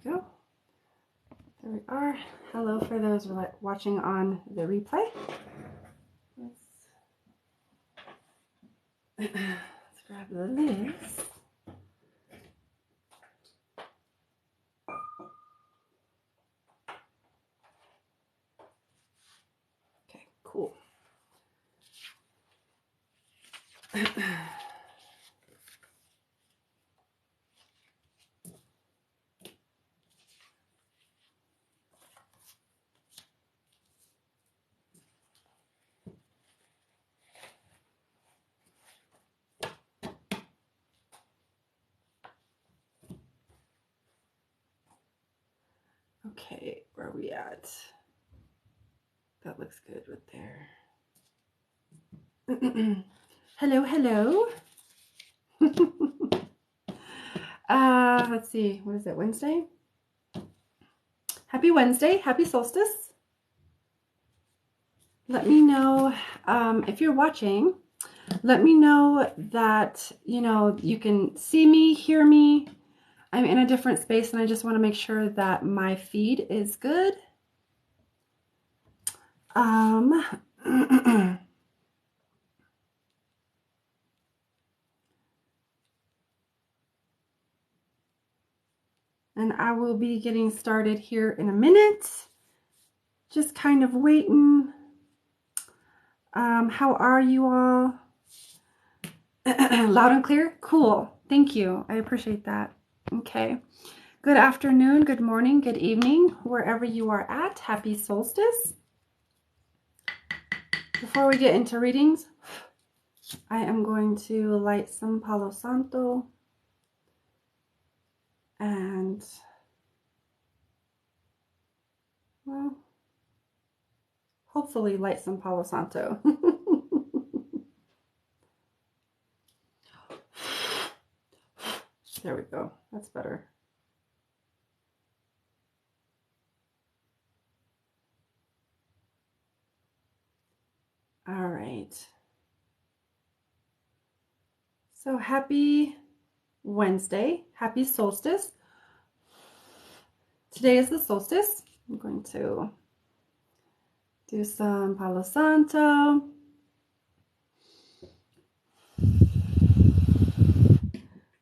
we go. There we are. Hello for those watching on the replay. Let's grab the lids. Okay, cool. Okay, where are we at? That looks good right there. Hello, hello. Let's see, what is it, Wednesday? Happy Wednesday, happy solstice. Let me know if you're watching, let me know that, you know, you can see me, hear me. I'm in a different space and I just want to make sure that my feed is good. And I will be getting started here in a minute. Just kind of waiting. How are you all? Loud and clear? Cool. Thank you. I appreciate that. Okay. Good afternoon, good morning, good evening, wherever you are at. Happy solstice. Before we get into readings, I am going to light some Palo Santo and, well, hopefully light some Palo Santo. There we go. That's better. All right. So happy Wednesday. Happy solstice. Today is the solstice. I'm going to do some Palo Santo.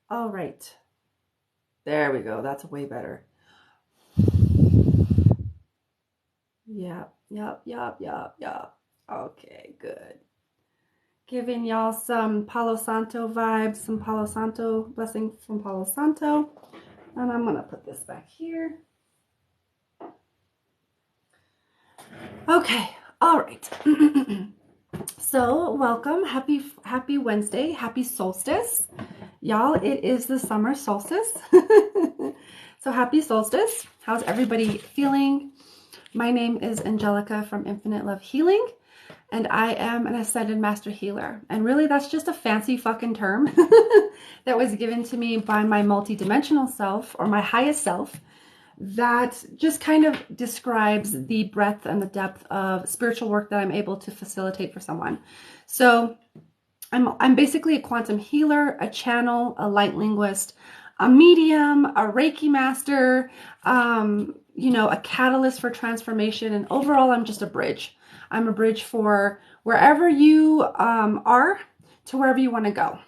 All right. There we go. That's way better. Yep. Okay, good. Giving y'all some Palo Santo vibes, some Palo Santo blessing from Palo Santo. And I'm going to put this back here. Okay. All right. So welcome. Happy Wednesday. Happy solstice. Y'all, it is the summer solstice. So happy solstice. How's everybody feeling? My name is Angelica from Infinite Love Healing, and I am an Ascended Master Healer. And really, that's just a fancy fucking term that was given to me by my multidimensional self, or my highest self, that just kind of describes the breadth and the depth of spiritual work that I'm able to facilitate for someone. So I'm basically a quantum healer, a channel, a light linguist, a medium, a Reiki master, you know, a catalyst for transformation. And overall, I'm just a bridge. I'm a bridge for wherever you are to wherever you want to go.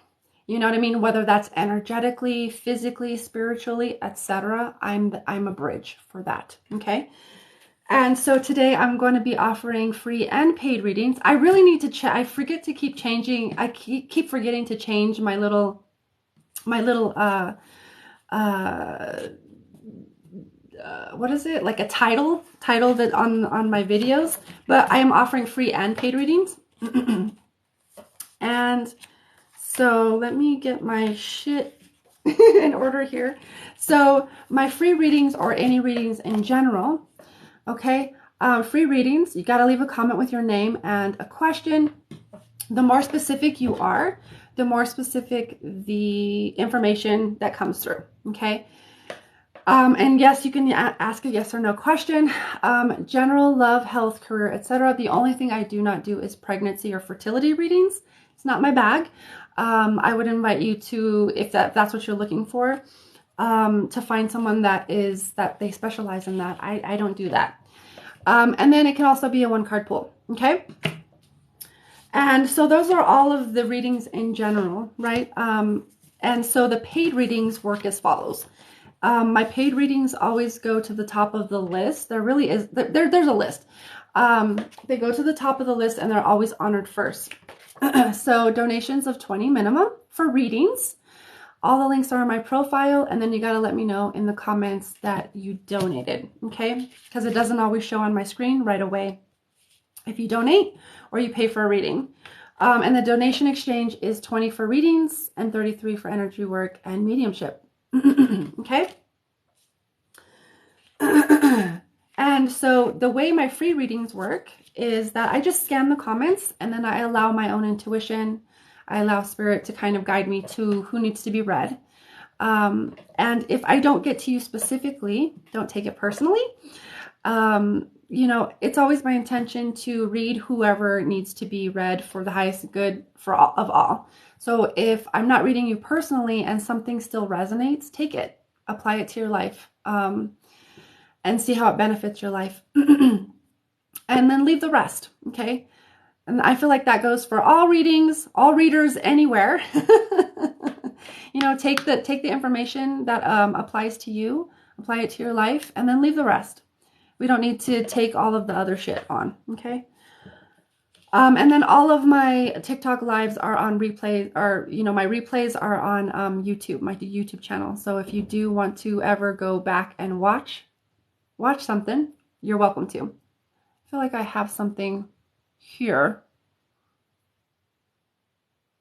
You know what I mean? Whether that's energetically, physically, spiritually, etc. I'm a bridge for that. Okay. And so today I'm going to be offering free and paid readings. I really need to check. I forget to keep changing. I keep forgetting to change my little what is it? Like a title that on my videos, but I am offering free and paid readings. And so let me get my shit in order here. So my free readings, or any readings in general, okay, free readings, you got to leave a comment with your name and a question. The more specific you are, the more specific the information that comes through, okay? And yes, you can ask a yes or no question. General, love, health, career, etc. The only thing I do not do is pregnancy or fertility readings. It's not my bag. I would invite you to, if that's what you're looking for, to find someone that they specialize in that. I don't do that. And then it can also be a 1-card pull. Okay. And so those are all of the readings in general, right? And so the paid readings work as follows. My paid readings always go to the top of the list. There really is, there's a list. They go to the top of the list and they're always honored first. So donations of 20 minimum for readings. All the links are in my profile, and then you got to let me know in the comments that you donated, okay? Because it doesn't always show on my screen right away if you donate or you pay for a reading. And the donation exchange is 20 for readings and 33 for energy work and mediumship. Okay? And so the way my free readings work is that I just scan the comments and then I allow my own intuition. I allow spirit to kind of guide me to who needs to be read. And if I don't get to you specifically, don't take it personally. You know, it's always my intention to read whoever needs to be read for the highest good for all of all. So if I'm not reading you personally and something still resonates, take it, apply it to your life, and see how it benefits your life. And then leave the rest, okay? And I feel like that goes for all readings, all readers anywhere. You know, take the information that applies to you, apply it to your life, and then leave the rest. We don't need to take all of the other shit on, okay? And then all of my TikTok lives are on replay, or, you know, my replays are on YouTube, my YouTube channel. So if you do want to ever go back and watch something, you're welcome to. I feel like I have something here.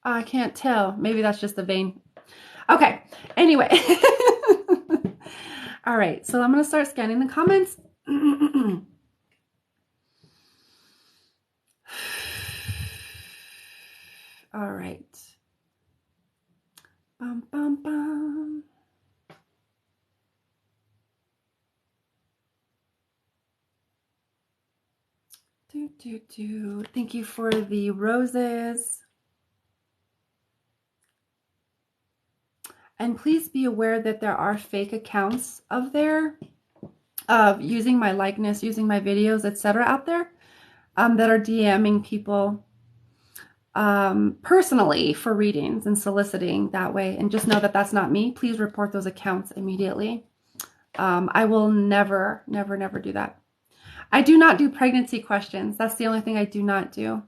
I can't tell. Maybe that's just the vein. Okay. Anyway. All right. So I'm going to start scanning the comments. All right. Bum, bum, bum. Thank you for the roses. And please be aware that there are fake accounts of using my likeness, using my videos, etc. out there that are DMing people personally for readings and soliciting that way. And just know that that's not me. Please report those accounts immediately. I will never, never, never do that. I do not do pregnancy questions. That's the only thing I do not do.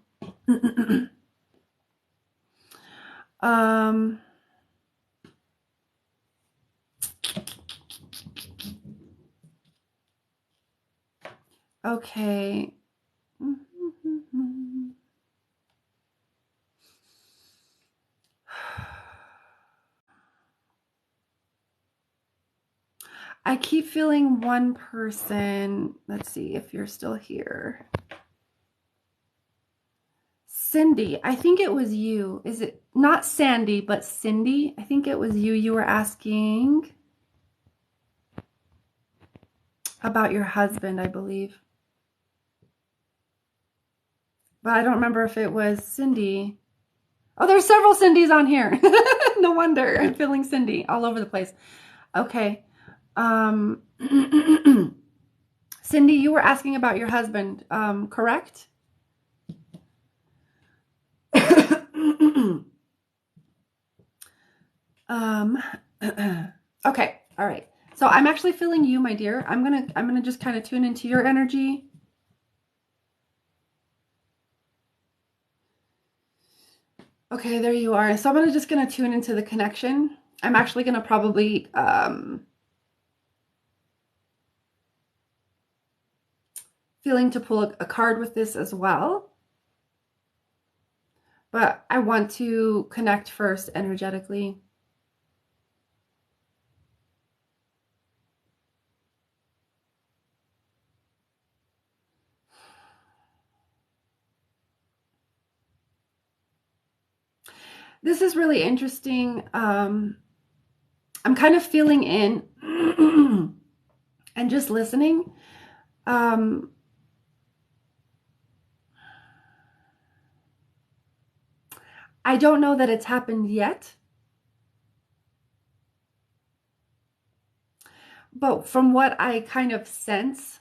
Okay. I keep feeling one person. Let's see if you're still here. Cindy, I think it was you. Is it not Sandy, but Cindy? I think it was you. You were asking about your husband, I believe. But I don't remember if it was Cindy. Oh, there's several Cindys on here. No wonder. I'm feeling Cindy all over the place. Okay. Cindy, you were asking about your husband, correct? Okay. All right. So I'm actually feeling you, my dear. I'm gonna just kind of tune into your energy. Okay, there you are. So I'm just gonna tune into the connection. I'm actually gonna probably feeling to pull a card with this as well. But I want to connect first energetically. This is really interesting. I'm kind of feeling in and just listening. I don't know that it's happened yet. But from what I kind of sense,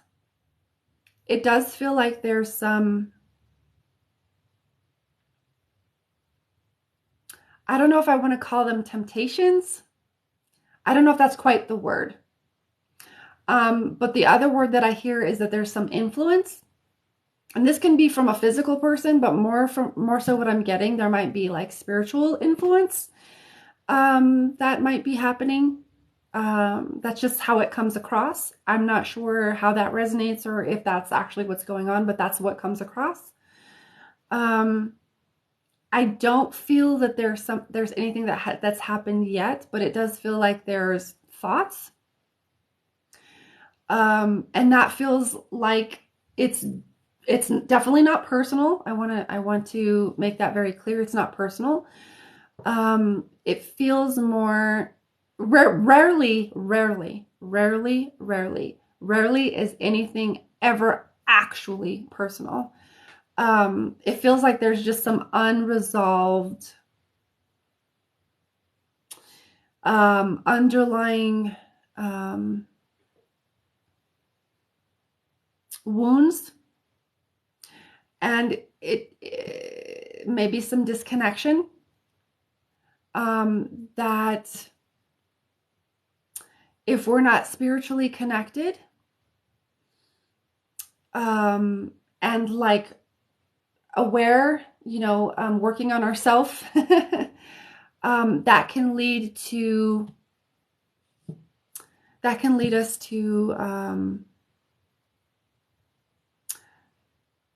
it does feel like there's some, I don't know if I want to call them temptations. I don't know if that's quite the word. But the other word that I hear is that there's some influence. And this can be from a physical person, but more so what I'm getting, there might be like spiritual influence that might be happening. That's just how it comes across. I'm not sure how that resonates or if that's actually what's going on, but that's what comes across. I don't feel that there's anything that's happened yet, but it does feel like there's thoughts. And that feels like it's definitely not personal. I want to make that very clear. It's not personal. It feels more rarely is anything ever actually personal. It feels like there's just some unresolved underlying wounds, and it maybe some disconnection that if we're not spiritually connected and like aware, working on ourselves, that can lead us to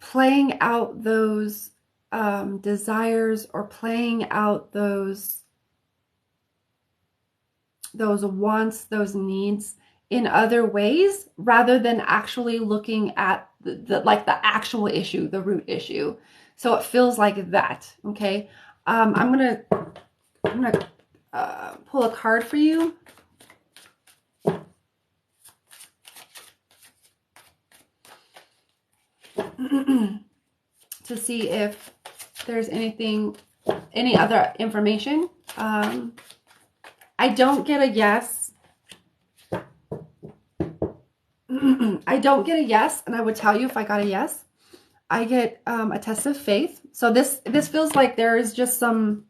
playing out those desires or playing out those wants, those needs in other ways, rather than actually looking at the actual issue, the root issue. So it feels like that. Okay. I'm gonna pull a card for you. To see if there's any other information. I don't get a yes. I don't get a yes, and I would tell you if I got a yes. I get a test of faith. So this feels like there is just some,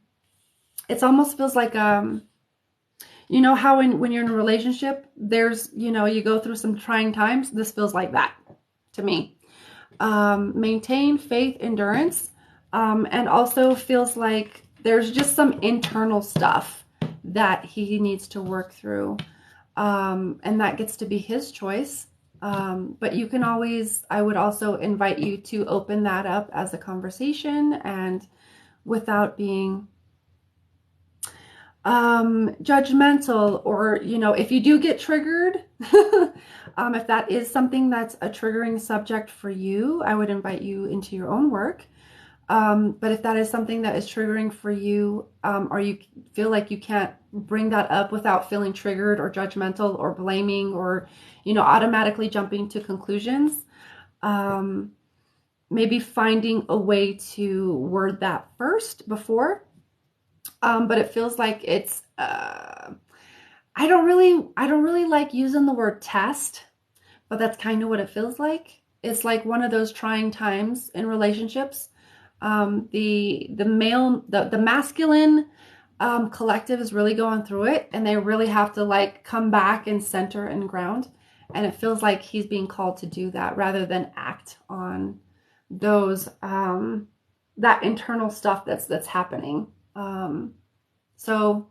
it almost feels like, you know how when you're in a relationship, there's, you go through some trying times. This feels like that to me. Maintain faith, endurance, and also feels like there's just some internal stuff that he needs to work through. And that gets to be his choice. But you can always, I would also invite you to open that up as a conversation, and without being judgmental, or, if you do get triggered, if that is something that's a triggering subject for you, I would invite you into your own work. But if that is something that is triggering for you, or you feel like you can't bring that up without feeling triggered or judgmental or blaming or, automatically jumping to conclusions, maybe finding a way to word that first before. But it feels like it's, I don't really like using the word test, but that's kind of what it feels like. It's like one of those trying times in relationships. The masculine collective is really going through it, and they really have to come back and center and ground. And it feels like he's being called to do that rather than act on those that internal stuff that's happening. So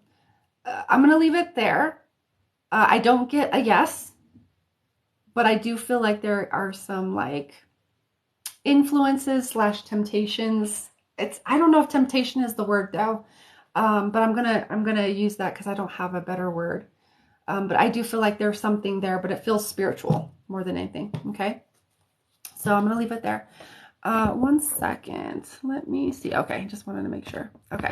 I'm gonna leave it there. I don't get a yes, but I do feel like there are some influences / temptations. I don't know if temptation is the word though, but I'm gonna use that because I don't have a better word. But I do feel like there's something there, but it feels spiritual more than anything. Okay, so I'm gonna leave it there. 1 second. Let me see. Okay, just wanted to make sure. Okay.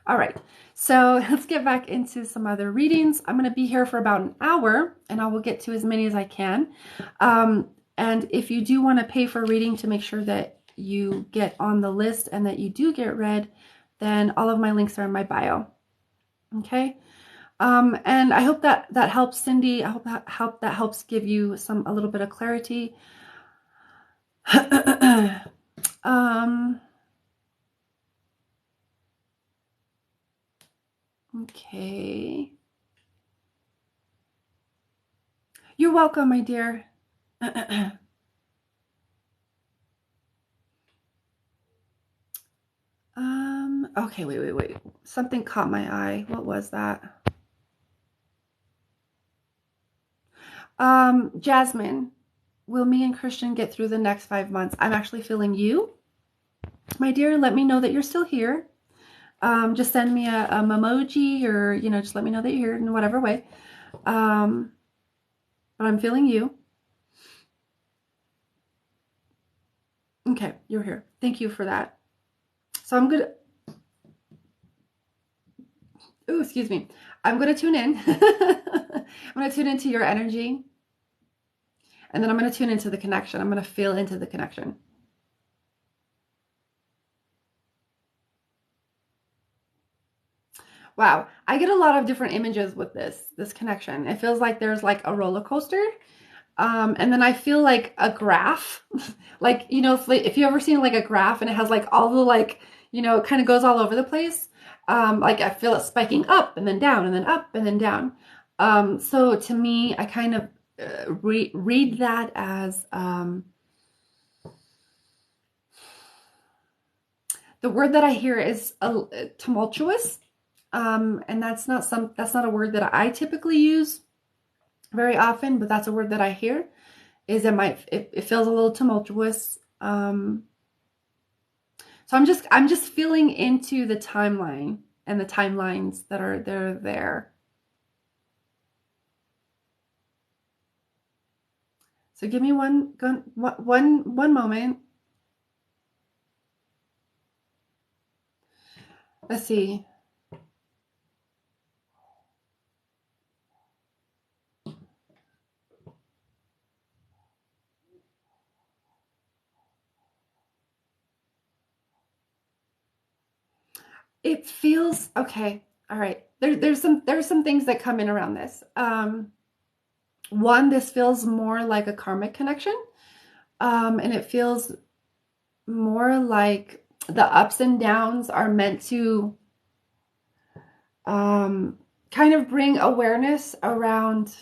All right. So let's get back into some other readings. I'm going to be here for about an hour, and I will get to as many as I can. And if you do want to pay for a reading to make sure that you get on the list and that you do get read, then all of my links are in my bio. Okay. And I hope that helps, Cindy. I hope that helps give you a little bit of clarity. Okay. You're welcome, my dear. Okay, wait. Something caught my eye. What was that? Jasmine, will me and Christian get through the next 5 months? I'm actually feeling you. My dear, let me know that you're still here. Just send me a emoji, or, just let me know that you're here in whatever way. But I'm feeling you. Okay, you're here. Thank you for that. So I'm gonna, oh, excuse me. I'm gonna tune in. I'm gonna tune into your energy. And then I'm gonna tune into the connection. I'm gonna feel into the connection. Wow, I get a lot of different images with this connection. It feels like there's like a roller coaster. And then I feel like a graph, like, if you ever seen like a graph and it has like all the like, it kind of goes all over the place. Like I feel it spiking up and then down and then up and then down. So to me, I kind of read that as the word that I hear is tumultuous. And that's not a word that I typically use very often, but that's a word that I hear. Is it feels a little tumultuous. So I'm just feeling into the timeline and the timelines that are there. So give me one moment. Let's see. It feels okay. All right. There's some things that come in around this. One, this feels more like a karmic connection. And it feels more like the ups and downs are meant to kind of bring awareness around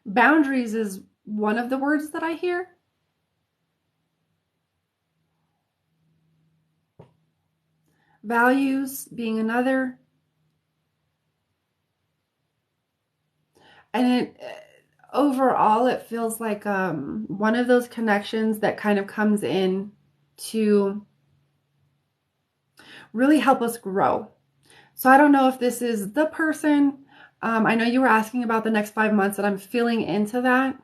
boundaries is one of the words that I hear. Values being another. And overall, it feels like one of those connections that kind of comes in to really help us grow. So I don't know if this is the person. I know you were asking about the next 5 months, and I'm feeling into that.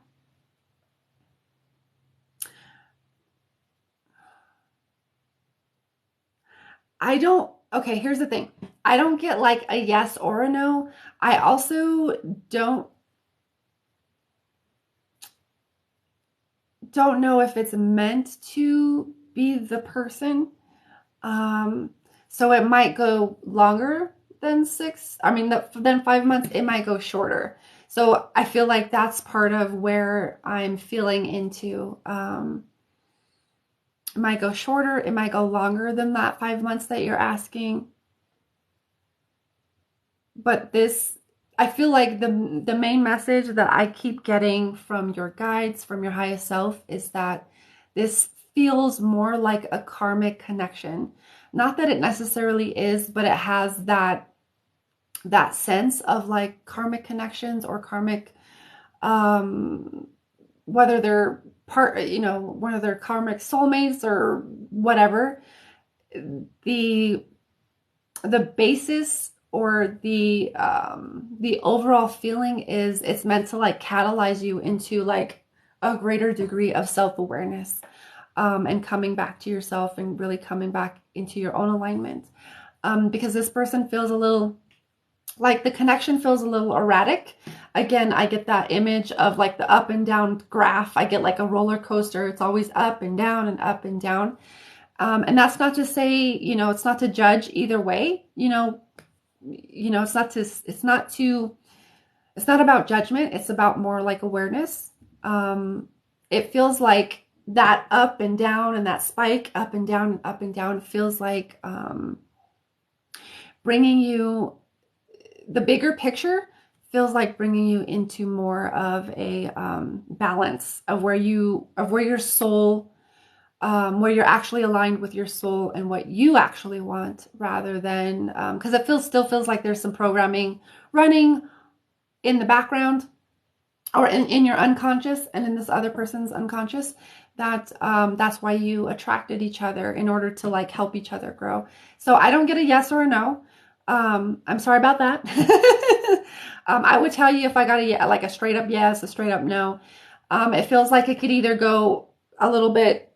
Okay, here's the thing. I don't get like a yes or a no. I also don't know if it's meant to be the person. So it might go longer than than 5 months. It might go shorter. So I feel like that's part of where I'm feeling into. It might go shorter. It might go longer than that 5 months that you're asking. But I feel like the main message that I keep getting from your guides, from your highest self, is that this feels more like a karmic connection. Not that it necessarily is, but it has that sense of like karmic connections or karmic, whether they're whether they're karmic soulmates or whatever. The basis or the overall feeling is it's meant to like catalyze you into like a greater degree of self-awareness, and coming back to yourself and really coming back into your own alignment, because this person feels a little like the connection feels a little erratic. Again, I get that image of like the up and down graph. I get like a roller coaster. It's always up and down and up and down. And that's not to say, it's not to judge either way. you know, it's not about judgment. It's about more like awareness. It feels like that up and down and that spike up and down feels like bringing you, the bigger picture feels like bringing you into more of a balance of where your soul, where you're actually aligned with your soul and what you actually want, rather than because it still feels like there's some programming running in the background, or in your unconscious and in this other person's unconscious, that that's why you attracted each other, in order to like help each other grow. So I don't get a yes or a no. I'm sorry about that. I would tell you if I got a straight up yes, a straight up no. It feels like it could either go a little bit,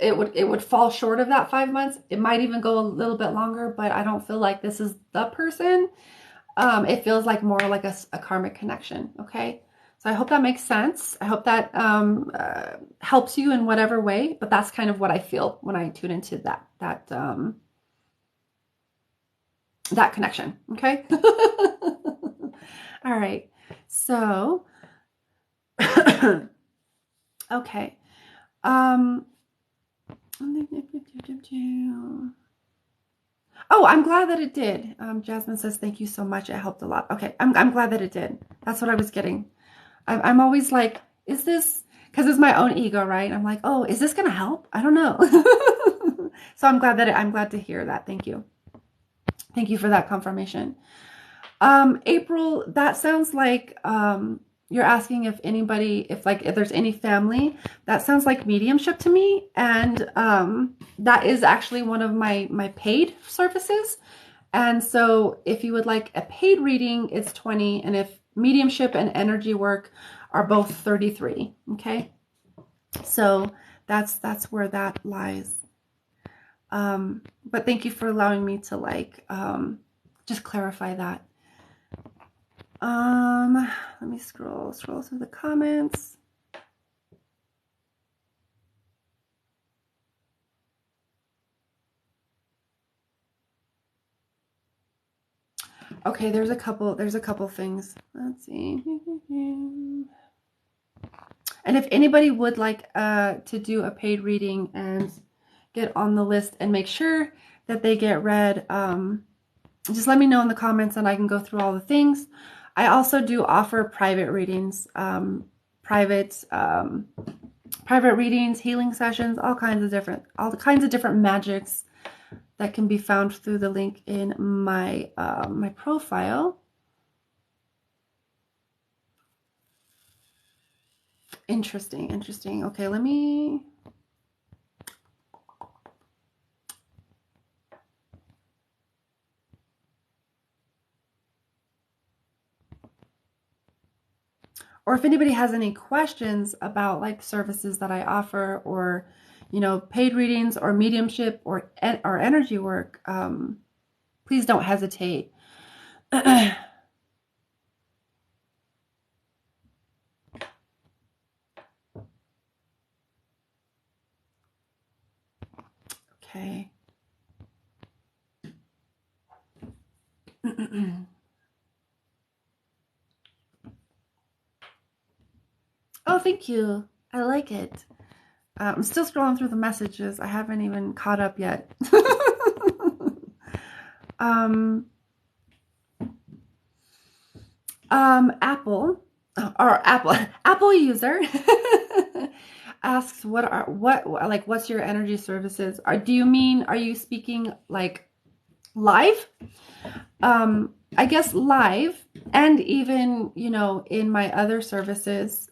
it would fall short of that 5 months. It might even go a little bit longer, but I don't feel like this is the person. It feels like more like a karmic connection. Okay. So I hope that makes sense. I hope that helps you in whatever way, but that's kind of what I feel when I tune into that connection. Okay. All right. So, okay. Oh, I'm glad that it did. Jasmine says, thank you so much. It helped a lot. Okay. I'm glad that it did. That's what I was getting. I'm always like, is this, because it's my own ego, right? I'm like, oh, is this going to help? I don't know. So I'm glad to hear that. Thank you. Thank you for that confirmation. April, that sounds like, you're asking if there's any family. That sounds like mediumship to me. And, that is actually one of my paid services. And so if you would like a paid reading, it's 20. And if mediumship and energy work are both 33. Okay. So that's where that lies. But thank you for allowing me to just clarify that. Let me scroll through the comments. Okay, there's a couple things. Let's see. And if anybody would like to do a paid reading and get on the list and make sure that they get read, just let me know in the comments and I can go through all the things. I also do offer private readings, private readings, healing sessions, all kinds of different magics that can be found through the link in my my profile. Interesting. Okay, let me. Or if anybody has any questions about like services that I offer, or paid readings or mediumship or energy work, please don't hesitate. Okay. Oh, thank you. I like it. I'm still scrolling through the messages. I haven't even caught up yet. Apple user asks, what's your energy services? Are you speaking like live? I guess live, and even, in my other services.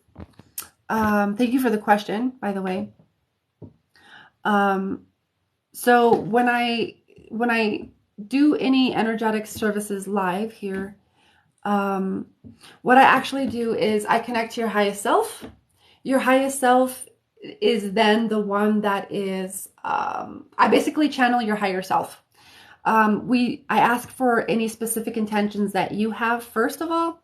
Thank you for the question, by the way. So when I do any energetic services live here, what I actually do is I connect to your highest self. Your highest self is then the one that is, I basically channel your higher self. I ask for any specific intentions that you have, first of all,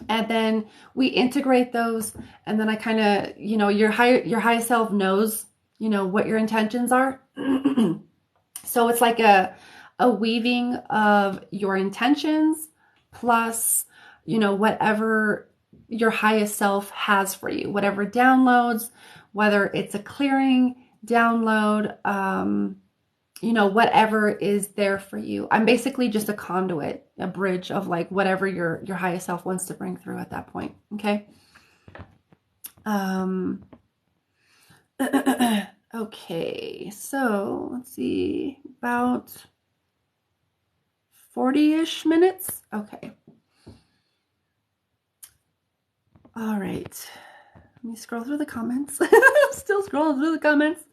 and then we integrate those, and then I kind of, your higher self knows, what your intentions are. So it's like a weaving of your intentions plus, whatever your highest self has for you, whatever downloads, whether it's a clearing download, whatever is there for you. I'm basically just a conduit, a bridge of like whatever your highest self wants to bring through at that point. Okay. Okay, so let's see, about 40-ish minutes. Okay. All right. Let me scroll through the comments. Still scrolling through the comments.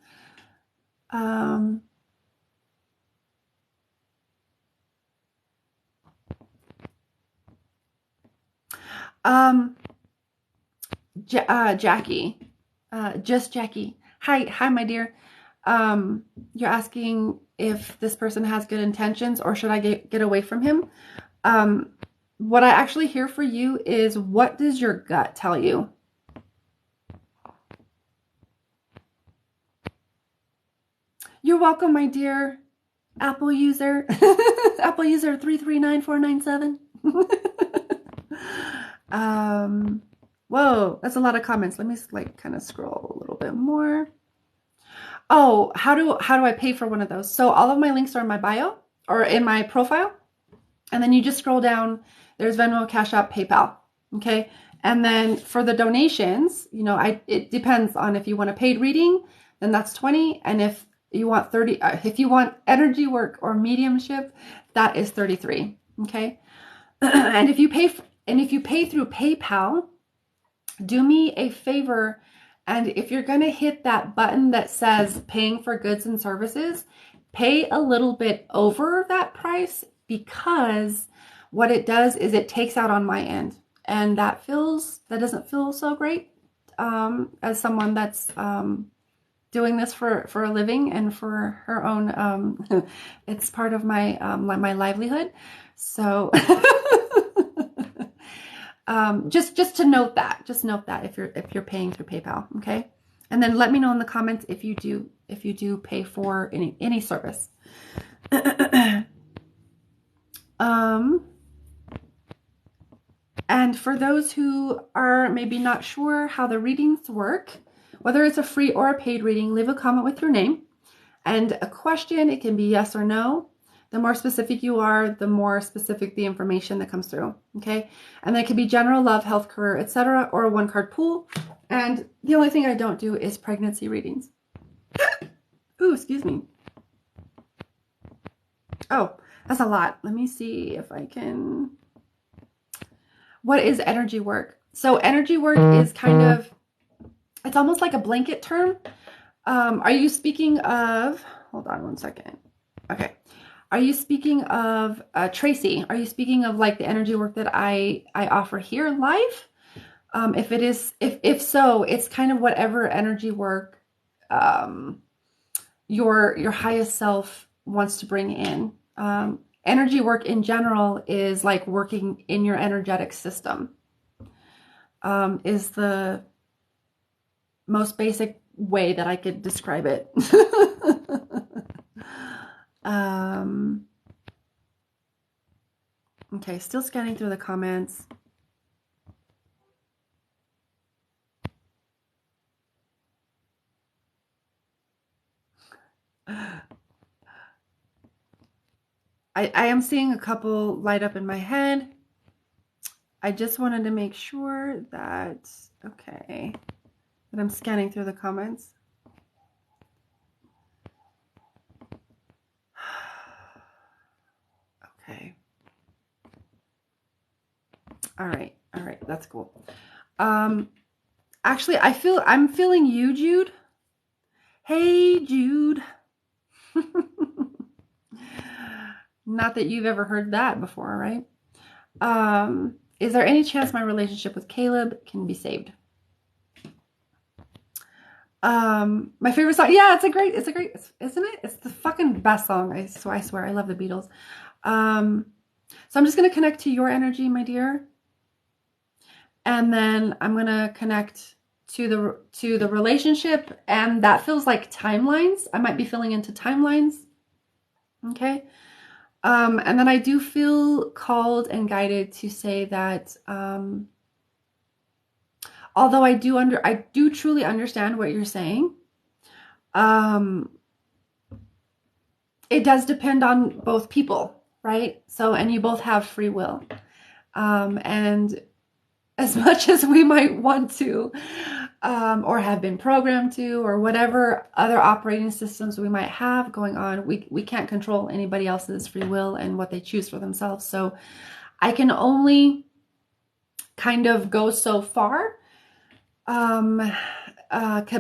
Jackie, just Jackie. Hi, my dear. You're asking if this person has good intentions or should I get away from him? What I actually hear for you is, what does your gut tell you? You're welcome, my dear Apple user. Apple user 339497. Whoa, that's a lot of comments. Let me like kind of scroll a little bit more. Oh, how do I pay for one of those? So all of my links are in my bio or in my profile. And then you just scroll down. There's Venmo, Cash App, PayPal. Okay. And then for the donations, it depends on if you want a paid reading, then that's 20. And if you want 30, if you want energy work or mediumship, that is 33. Okay. And if you pay through PayPal, do me a favor. And if you're going to hit that button that says paying for goods and services, pay a little bit over that price, because what it does is it takes out on my end. And that doesn't feel so great as someone that's doing this for a living and for her own, it's part of my my livelihood. So just to note that, if you're paying through PayPal, okay? And then let me know in the comments if you do pay for any service. And for those who are maybe not sure how the readings work, whether it's a free or a paid reading, leave a comment with your name and a question. It can be yes or no. The more specific you are, the more specific the information that comes through, okay? And then it could be general, love, health, career, etc., or a one-card pool. And the only thing I don't do is pregnancy readings. Ooh, excuse me. Oh, that's a lot. Let me see if I can... What is energy work? So energy work is kind of, it's almost like a blanket term. Are you speaking of, hold on one second. Okay. Are you speaking of, Tracy, are you speaking of like the energy work that I offer here live? If so, it's kind of whatever energy work, your highest self wants to bring in. Energy work in general is like working in your energetic system, is the most basic way that I could describe it. Okay, still scanning through the comments. I am seeing a couple light up in my head. I just wanted to make sure that, okay, that I'm scanning through the comments. Okay. All right, that's cool. Actually, I'm feeling you, Jude. Hey, Jude. Not that you've ever heard that before, right? Is there any chance my relationship with Caleb can be saved? My favorite song. Yeah, isn't it? It's the fucking best song. I swear, I love the Beatles. So I'm just going to connect to your energy, my dear. And then I'm going to connect to the relationship, and that feels like timelines. I might be filling into timelines. Okay. And then I do feel called and guided to say that, although I do truly understand what you're saying, um, it does depend on both people, right? So, and you both have free will. And as much as we might want to, or have been programmed to, or whatever other operating systems we might have going on, we can't control anybody else's free will and what they choose for themselves. So I can only kind of go so far,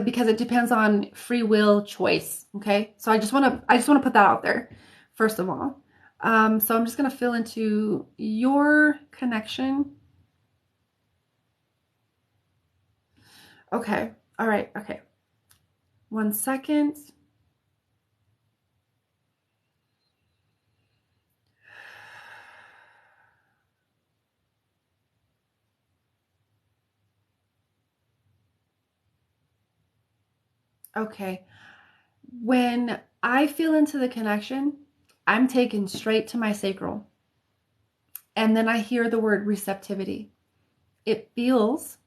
because it depends on free will choice. Okay, so I just want to put that out there first of all. So I'm just going to fill into your connection. Okay. All right. Okay. 1 second. Okay. When I feel into the connection, I'm taken straight to my sacral. And then I hear the word receptivity. It feels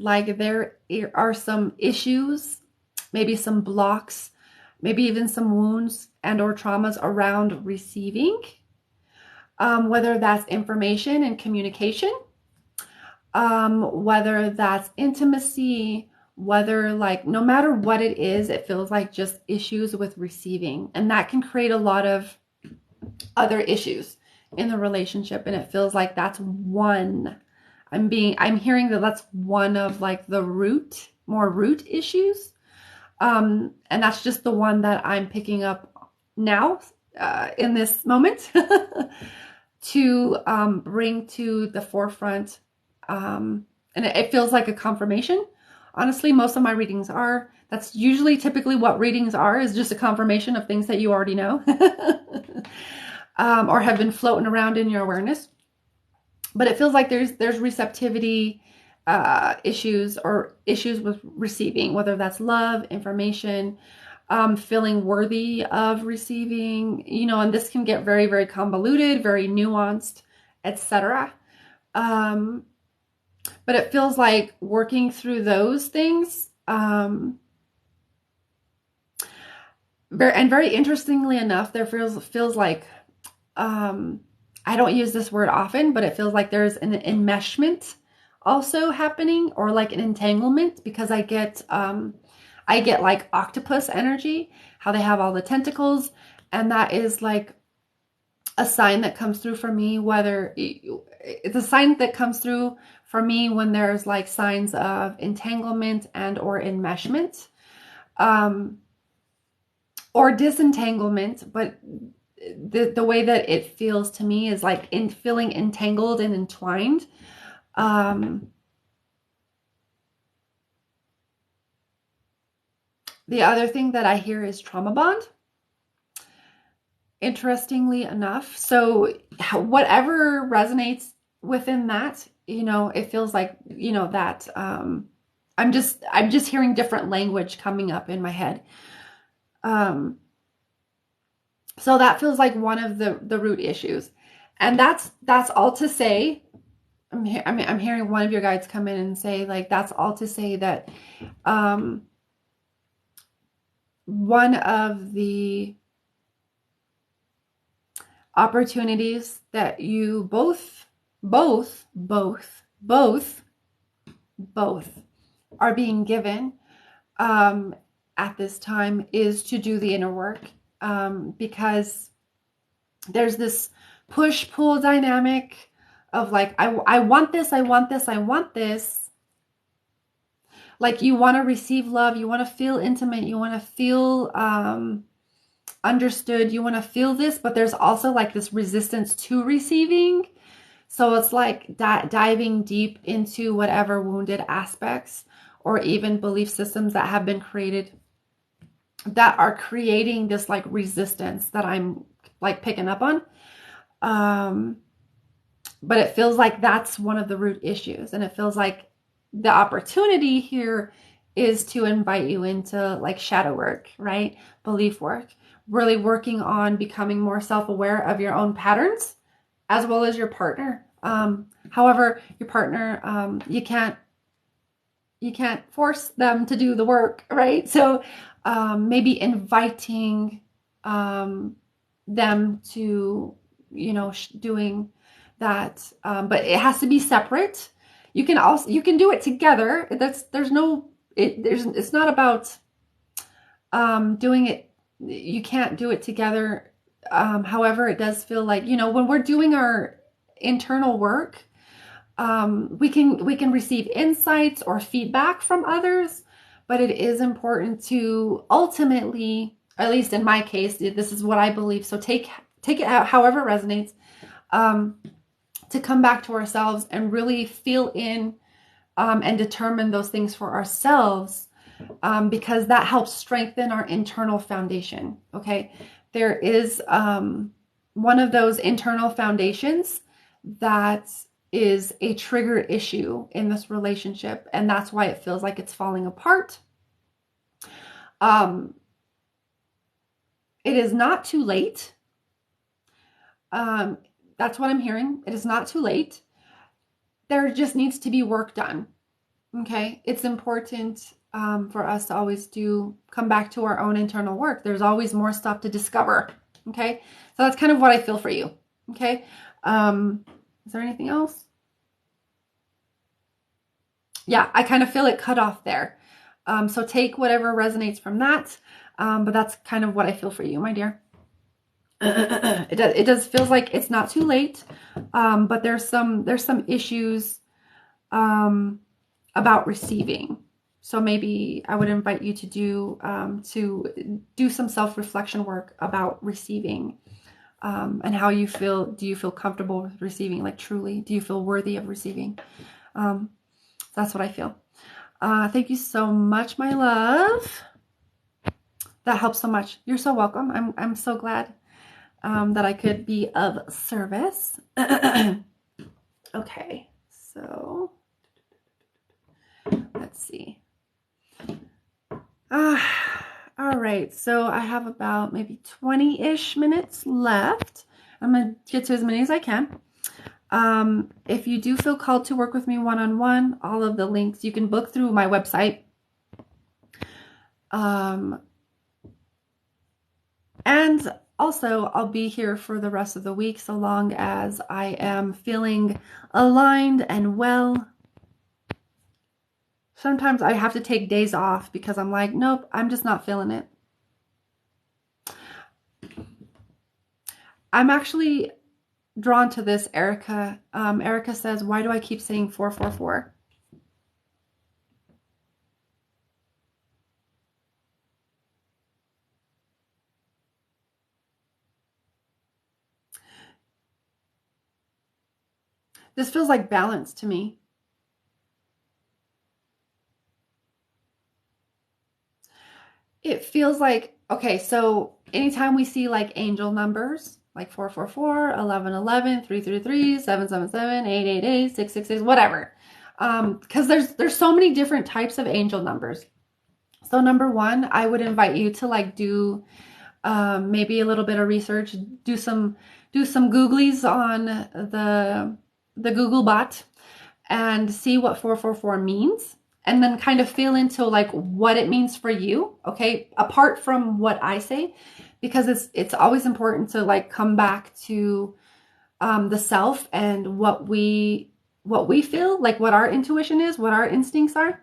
like there are some issues, maybe some blocks, maybe even some wounds and or traumas around receiving, whether that's information and communication, whether that's intimacy, whether, like, no matter what it is, it feels like just issues with receiving. And that can create a lot of other issues in the relationship. And it feels like that's one. I'm hearing that that's one of like the more root issues. And that's just the one that I'm picking up now, in this moment, to bring to the forefront. And it feels like a confirmation. Honestly, most of my readings are. That's usually typically what readings are, is just a confirmation of things that you already know, or have been floating around in your awareness. But it feels like there's receptivity issues, or issues with receiving, whether that's love, information, feeling worthy of receiving, and this can get very, very convoluted, very nuanced, etc. But it feels like working through those things. Very interestingly enough, there feels like, I don't use this word often, but it feels like there's an enmeshment also happening, or like an entanglement, because I get like octopus energy, how they have all the tentacles, and that is like a sign that comes through for me, it's a sign that comes through for me when there's like signs of entanglement and or enmeshment, or disentanglement. But the way that it feels to me is like feeling entangled and entwined. The other thing that I hear is trauma bond, interestingly enough. So whatever resonates within that, it feels like, that, I'm just hearing different language coming up in my head. So that feels like one of the root issues. And that's all to say, I'm hearing one of your guides come in and say, like, that's all to say that, one of the opportunities that you both are being given, at this time, is to do the inner work, because there's this push-pull dynamic of like, I want this, I want this, I want this. Like, you want to receive love, you want to feel intimate, you want to feel understood, you want to feel this, but there's also like this resistance to receiving. So it's like diving deep into whatever wounded aspects or even belief systems that have been created that are creating this like resistance that I'm like picking up on. But it feels like that's one of the root issues. And it feels like the opportunity here is to invite you into like shadow work, right? Belief work, really working on becoming more self-aware of your own patterns as well as your partner. However, your partner, you can't force them to do the work, right? So maybe inviting them to, doing that, but it has to be separate. You can do it together. It's not about doing it. You can't do it together. However, it does feel like, when we're doing our internal work, we can receive insights or feedback from others, but it is important to ultimately, at least in my case, this is what I believe. So take it out however it resonates, to come back to ourselves and really feel in and determine those things for ourselves, because that helps strengthen our internal foundation. Okay, there is one of those internal foundations that is a trigger issue in this relationship, and that's why it feels like it's falling apart. It is not too late. That's what I'm hearing. It is not too late. There just needs to be work done. Okay, it's important for us to always come back to our own internal work. There's always more stuff to discover. Okay, so that's kind of what I feel for you. Okay, is there anything else? Yeah, I kind of feel it cut off there. So take whatever resonates from that. But that's kind of what I feel for you, my dear. It does feels like it's not too late. But there's some issues about receiving. So maybe I would invite you to do some self-reflection work about receiving, and how you feel. Do you feel comfortable with receiving? Like, truly, do you feel worthy of receiving? That's what I feel. Thank you so much, my love. That helps so much. You're so welcome. I'm so glad that I could be of service. Okay, so let's see. All right, so I have about maybe 20-ish minutes left. I'm going to get to as many as I can. If you do feel called to work with me one-on-one, all of the links you can book through my website. And also, I'll be here for the rest of the week so long as I am feeling aligned and well. Sometimes I have to take days off because I'm like, nope, I'm just not feeling it. I'm actually drawn to this, Erica. Erica says, why do I keep saying 444? This feels like balance to me. It feels like, okay, so anytime we see like angel numbers, like 444, 1111, 333, 777, 888, 666, whatever. Because there's so many different types of angel numbers. So number one, I would invite you to like do maybe a little bit of research, do some Googlies on the Google bot and see what 444 means, and then kind of feel into like what it means for you. Okay, apart from what I say, because it's always important to like come back to the self and what we feel, like what our intuition is, what our instincts are.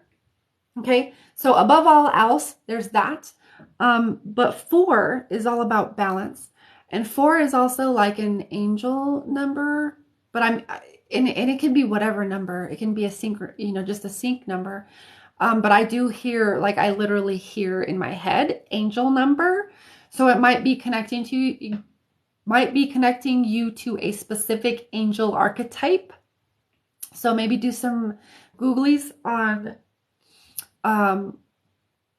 Okay, so above all else, there's that. But 4 is all about balance, and 4 is also like an angel number, but and it can be whatever number. It can be a sync, just a sync number. But I do hear, like I literally hear in my head, angel number. So it might be connecting you to a specific angel archetype. So maybe do some Googlies on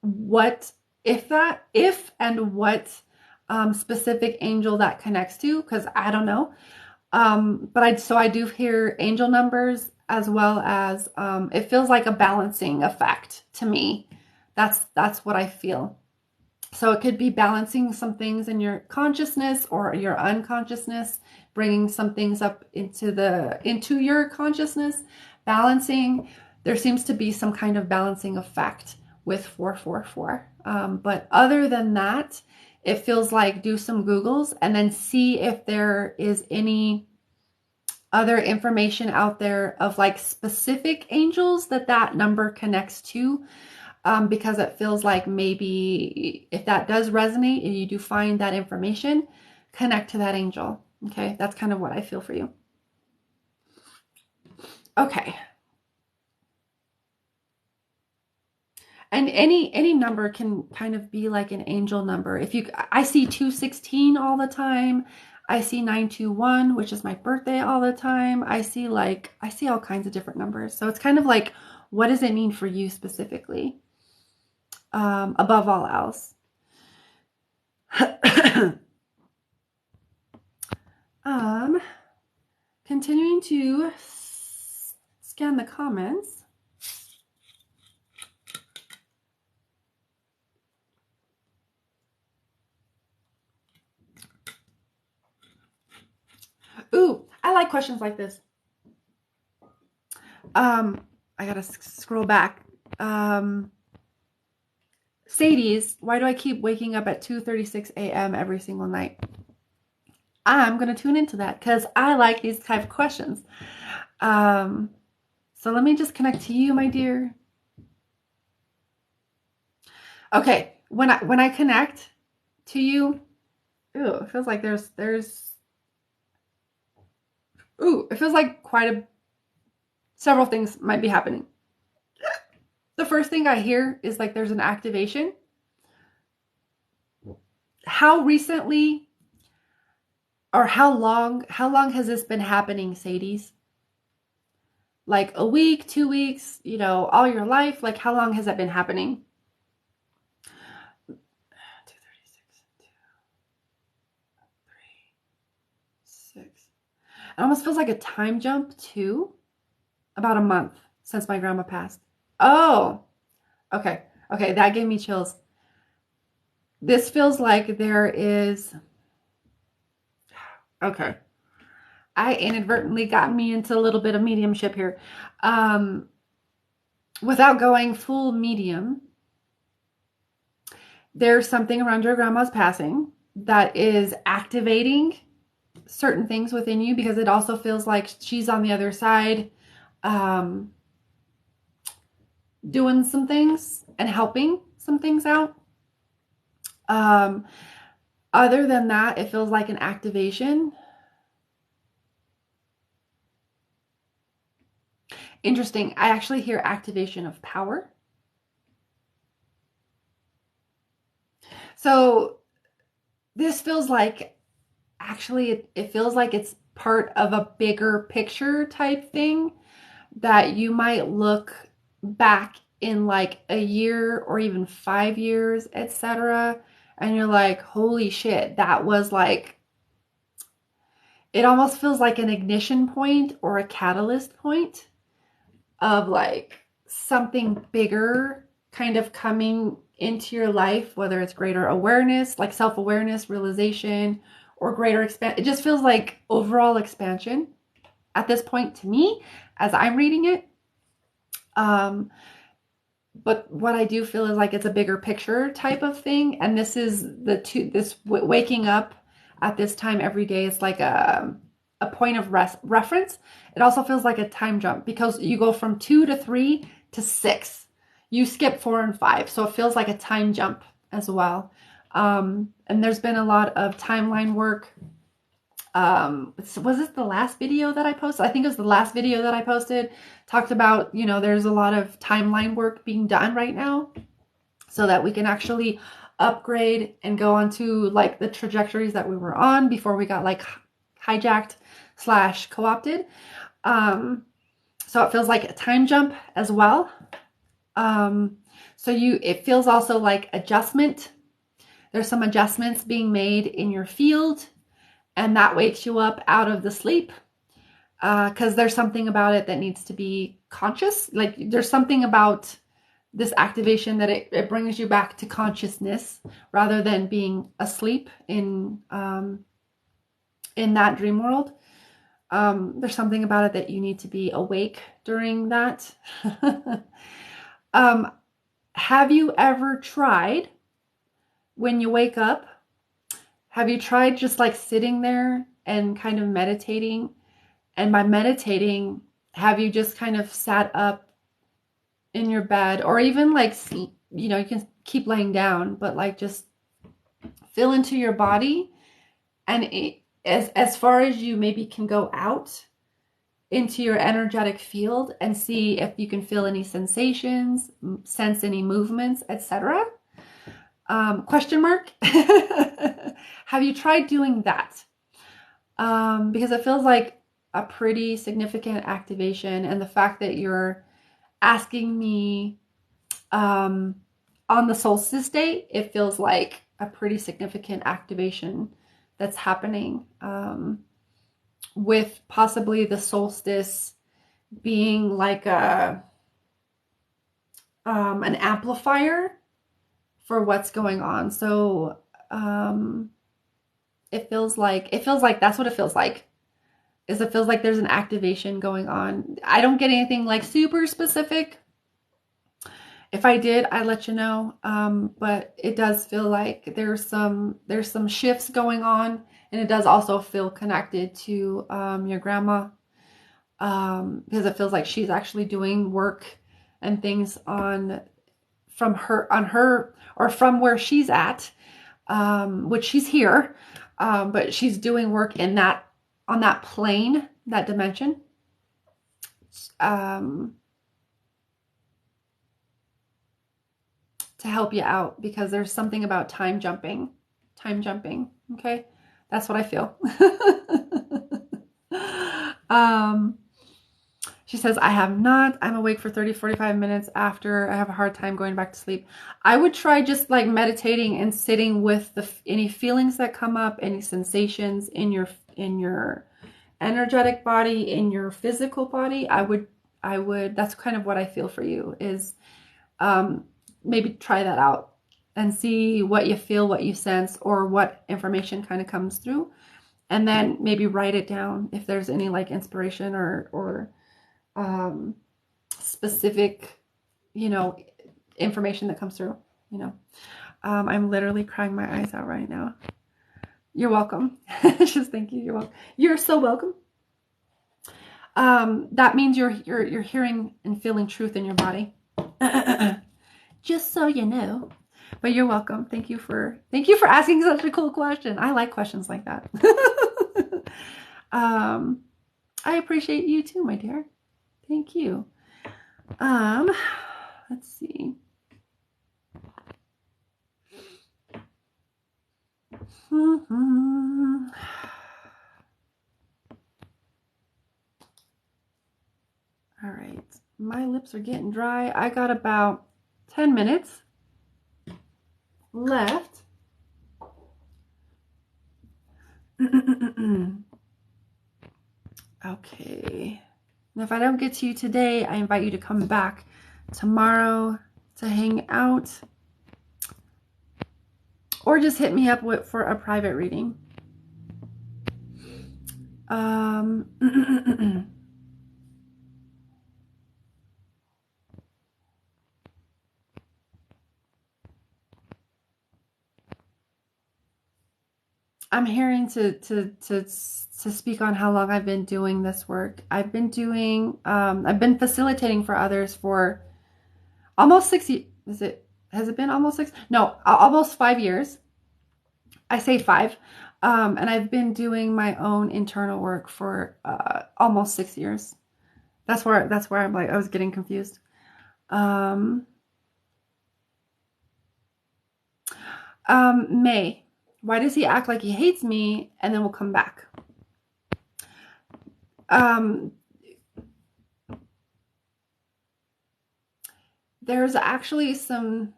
what specific angel that connects to, because I don't know. But I do hear angel numbers, as well as it feels like a balancing effect to me. That's what I feel. So it could be balancing some things in your consciousness or your unconsciousness, bringing some things up into your consciousness, balancing. There seems to be some kind of balancing effect with 444. But other than that, it feels like do some Googles and then see if there is any other information out there of like specific angels that number connects to. Because it feels like maybe if that does resonate and you do find that information, connect to that angel. Okay, that's kind of what I feel for you. Okay. And any number can kind of be like an angel number. I see 216 all the time. I see 921, which is my birthday, all the time. I see all kinds of different numbers. So it's kind of like, what does it mean for you specifically? Above all else. Continuing to scan the comments. Ooh, I like questions like this. I gotta scroll back. Sadie's, why do I keep waking up at 2:36 a.m. every single night? I'm going to tune into that because I like these type of questions. So let me just connect to you, my dear. Okay, when I connect to you, ooh, it feels like it feels like several things might be happening. The first thing I hear is like there's an activation. How recently or how long has this been happening, Sadie's? Like a week, 2 weeks, all your life? Like how long has that been happening? 236, 2, 3, 6. It almost feels like a time jump too. About a month since my grandma passed. Oh, okay. Okay, that gave me chills. This feels like there is... Okay. I inadvertently got me into a little bit of mediumship here. Without going full medium, there's something around your grandma's passing that is activating certain things within you, because it also feels like she's on the other side doing some things and helping some things out. Other than that, it feels like an activation. Interesting. I actually hear activation of power. So this feels like, actually, it feels like it's part of a bigger picture type thing that you might look back in like a year or even 5 years, etc. And you're like, holy shit, that was like, it almost feels like an ignition point or a catalyst point of like something bigger kind of coming into your life, whether it's greater awareness, like self-awareness, realization, or greater expansion. It just feels like overall expansion at this point to me as I'm reading it. But what I do feel is like it's a bigger picture type of thing. And this is waking up at this time every day. It's like a point of reference. It also feels like a time jump because you go from 2 to 3 to 6. You skip 4 and 5. So it feels like a time jump as well. And there's been a lot of timeline work. Was this the last video that I posted? I think it was the last video that I posted. Talked about, there's a lot of timeline work being done right now so that we can actually upgrade and go onto like the trajectories that we were on before we got like hijacked / co-opted. So it feels like a time jump as well. It feels also like adjustment. There's some adjustments being made in your field, and that wakes you up out of the sleep because there's something about it that needs to be conscious. Like there's something about this activation that it brings you back to consciousness rather than being asleep in that dream world. There's something about it that you need to be awake during that. Have you ever tried, when you wake up, have you tried just like sitting there and kind of meditating? And by meditating, have you just kind of sat up in your bed, or even like, you know, you can keep laying down, but like just feel into your body, and as far as you maybe can go out into your energetic field and see if you can feel any sensations, sense any movements, etc. Question mark. Have you tried doing that? Because it feels like a pretty significant activation, and the fact that you're asking me on the solstice date, it feels like a pretty significant activation that's happening, with possibly the solstice being like an amplifier for what's going on. So it feels like that's what it feels like. It feels like there's an activation going on. I don't get anything like super specific. If I did, I'd let you know. But it does feel like there's some shifts going on, and it does also feel connected to your grandma, because it feels like she's actually doing work and things from where she's at, which she's here, but she's doing work on that plane, that dimension. To help you out, because there's something about time jumping. Okay, that's what I feel. She says, I have not. I'm awake for 30-45 minutes after. I have a hard time going back to sleep. I would try just like meditating and sitting with any feelings that come up, any sensations in your energetic body, in your physical body. I would that's kind of what I feel for you is maybe try that out and see what you feel, what you sense, or what information kind of comes through, and then maybe write it down if there's any like inspiration or specific, you know, information that comes through, you know. I'm literally crying my eyes out right now. You're welcome. Just thank you. You're welcome. You're so welcome. That means you're hearing and feeling truth in your body. Just so you know. But you're welcome. Thank you for asking such a cool question. I like questions like that. I appreciate you too, my dear. Thank you. Let's see. All right. My lips are getting dry. I got about 10 minutes left. Okay. And if I don't get to you today, I invite you to come back tomorrow to hang out, or just hit me up for a private reading. I'm hearing to speak on how long I've been doing this work. I've been facilitating for others for almost 6 years. Has it been almost 6? No, almost 5 years. I say 5. And I've been doing my own internal work for almost 6 years. That's where I'm like, I was getting confused. May. Why does he act like he hates me and then we'll come back? There's actually some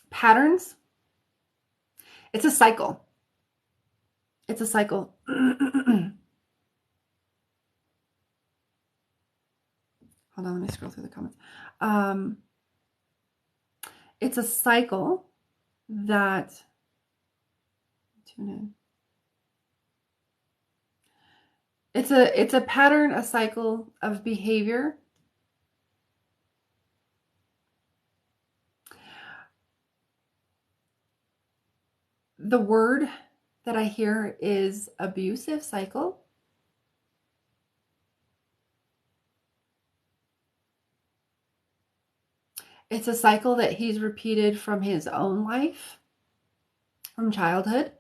patterns. It's a cycle. It's a cycle. hold on, let me scroll through the comments. It's a cycle that, tune in. It's a pattern, a cycle of behavior. The word that I hear is abusive cycle. It's a cycle that he's repeated from his own life, from childhood.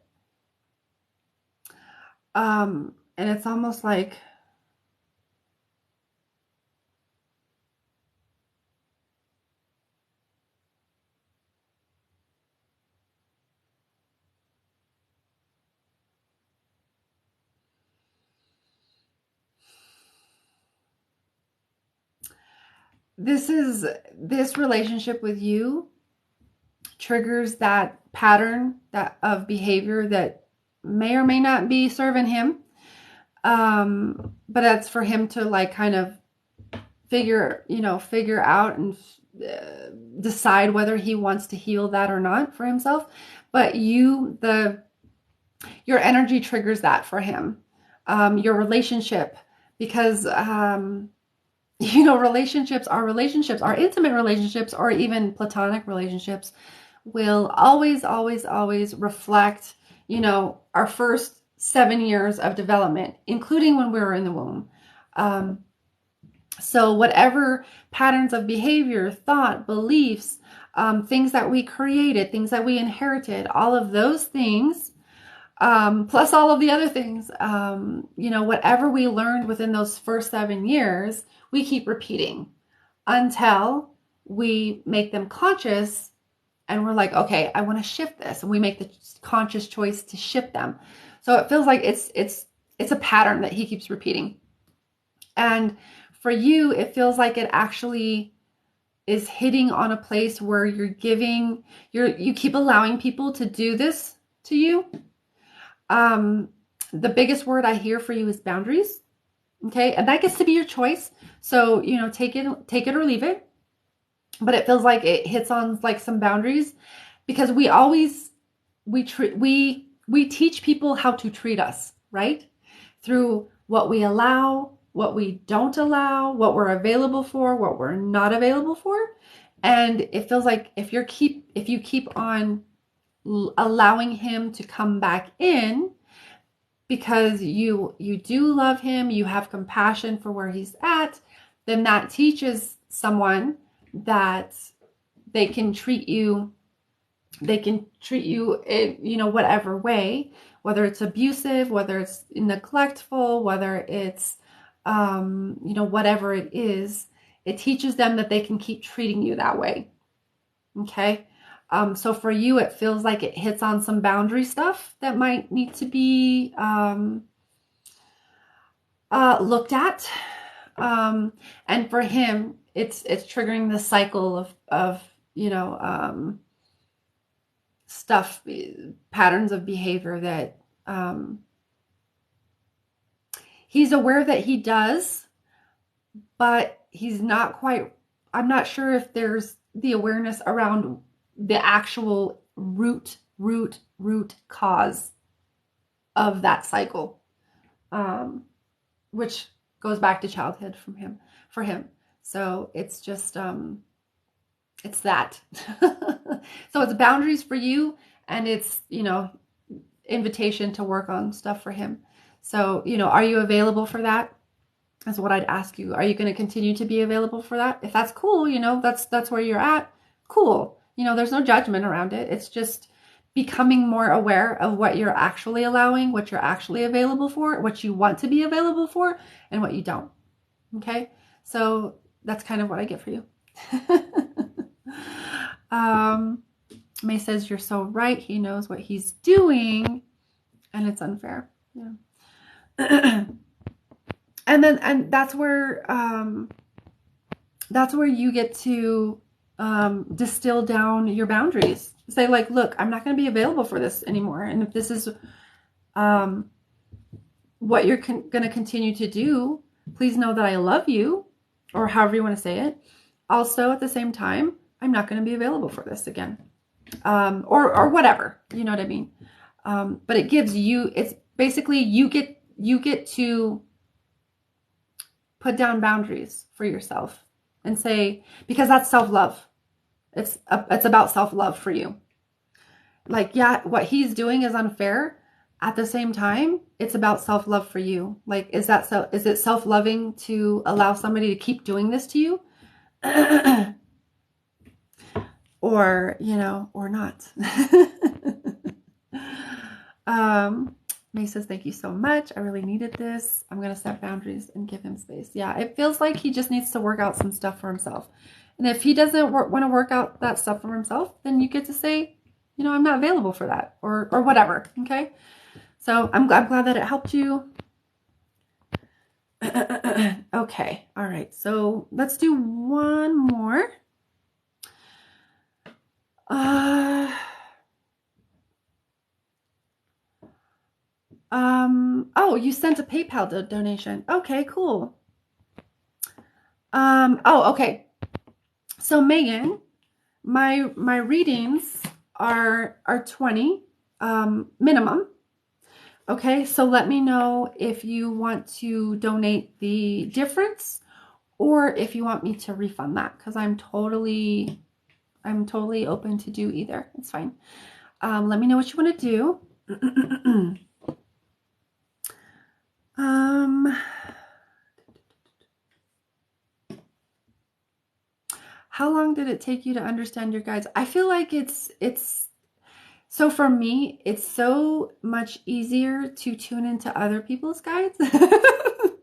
And it's almost like this relationship with you triggers that pattern of behavior that may or may not be serving him. But that's for him to like kind of figure out and decide whether he wants to heal that or not for himself. But your energy triggers that for him. Your relationship, because relationships, our intimate relationships, or even platonic relationships, will always, always, always reflect, our first 7 years of development, including when we were in the womb. So whatever patterns of behavior, thought, beliefs, things that we created, things that we inherited, all of those things, plus all of the other things, whatever we learned within those first 7 years, we keep repeating until we make them conscious and we're like, okay, I want to shift this. And we make the conscious choice to shift them. So it feels like it's a pattern that he keeps repeating. And for you, it feels like it actually is hitting on a place where you keep allowing people to do this to you. The biggest word I hear for you is boundaries. Okay. And that gets to be your choice. So, take it or leave it. But it feels like it hits on like some boundaries, because we teach people how to treat us, right? Through what we allow, what we don't allow, what we're available for, what we're not available for. And it feels like if you keep on allowing him to come back in, because you do love him, you have compassion for where he's at, then that teaches someone that they can treat you in, whatever way, whether it's abusive, whether it's neglectful, whether it's, whatever it is, it teaches them that they can keep treating you that way. Okay. So for you, it feels like it hits on some boundary stuff that might need to be, looked at. And for him, it's triggering the cycle of stuff, patterns of behavior that he's aware that he does, but he's not quite, I'm not sure if there's the awareness around the actual root cause of that cycle, which goes back to childhood for him. So it's just, it's that. So it's boundaries for you, and it's, invitation to work on stuff for him. So, are you available for that? That's what I'd ask you. Are you going to continue to be available for that? If that's cool, that's where you're at. Cool. There's no judgment around it. It's just becoming more aware of what you're actually allowing, what you're actually available for, what you want to be available for, and what you don't. Okay. So that's kind of what I get for you. May says, you're so right. He knows what he's doing, and it's unfair. Yeah. And that's where you get to distill down your boundaries. Say like, look, I'm not going to be available for this anymore. And if this is what you're going to continue to do, please know that I love you. or however you want to say it. Also, at the same time, I'm not going to be available for this again. Or whatever, you know what I mean? But it gives you, it's basically you get to put down boundaries for yourself and say, because that's self-love. It's about self-love for you. Like, yeah, what he's doing is unfair. At the same time, it's about self-love for you. Like, is it self-loving to allow somebody to keep doing this to you? Or, you know, or not. May says, thank you so much. I really needed this. I'm going to set boundaries and give him space. Yeah, it feels like he just needs to work out some stuff for himself. And if he doesn't want to work out that stuff for himself, then you get to say, you know, I'm not available for that, or whatever. Okay. So I'm glad that it helped you. Okay. All right. So let's do one more. Oh, you sent a PayPal donation. Okay, cool. Oh, okay. So Megan, my readings are 20 minimum. Okay, so let me know if you want to donate the difference or if you want me to refund that, because I'm totally open to do either. It's fine. Let me know what you want to do. How long did it take you to understand your guides? I feel like it's so for me, it's so much easier to tune into other people's guides. It's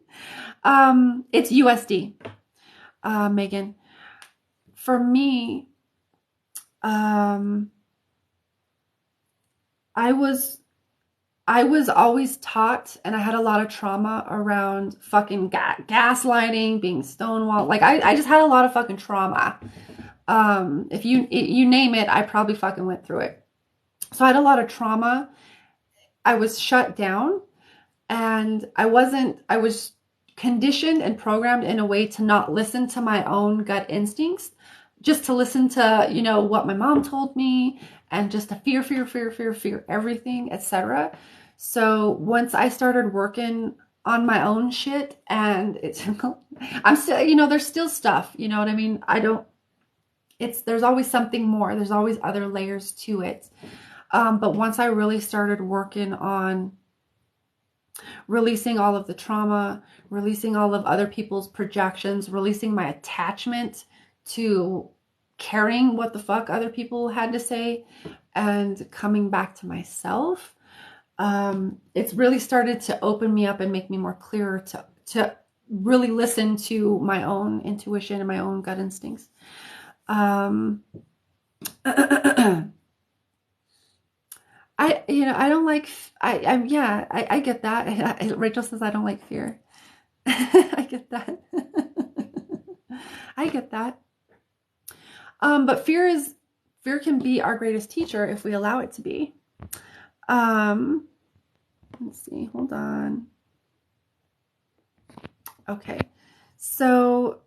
USD, Megan. For me, I was always taught, and I had a lot of trauma around fucking gaslighting, being stonewalled. Like I just had a lot of fucking trauma. If you name it, I probably fucking went through it. So I had a lot of trauma. I was shut down, and I was conditioned and programmed in a way to not listen to my own gut instincts, just to listen to, you know, what my mom told me, and just to fear everything, etc. So once I started working on my own shit, and I'm still, you know, there's still stuff, you know what I mean? There's always something more. There's always other layers to it. But once I really started working on releasing all of the trauma, releasing all of other people's projections, releasing my attachment to caring what the fuck other people had to say, and coming back to myself, it's really started to open me up and make me more clearer to really listen to my own intuition and my own gut instincts. I don't like, I get that. Rachel says I don't like fear. I get that. I get that. But fear can be our greatest teacher if we allow it to be. Let's see, hold on. Okay. So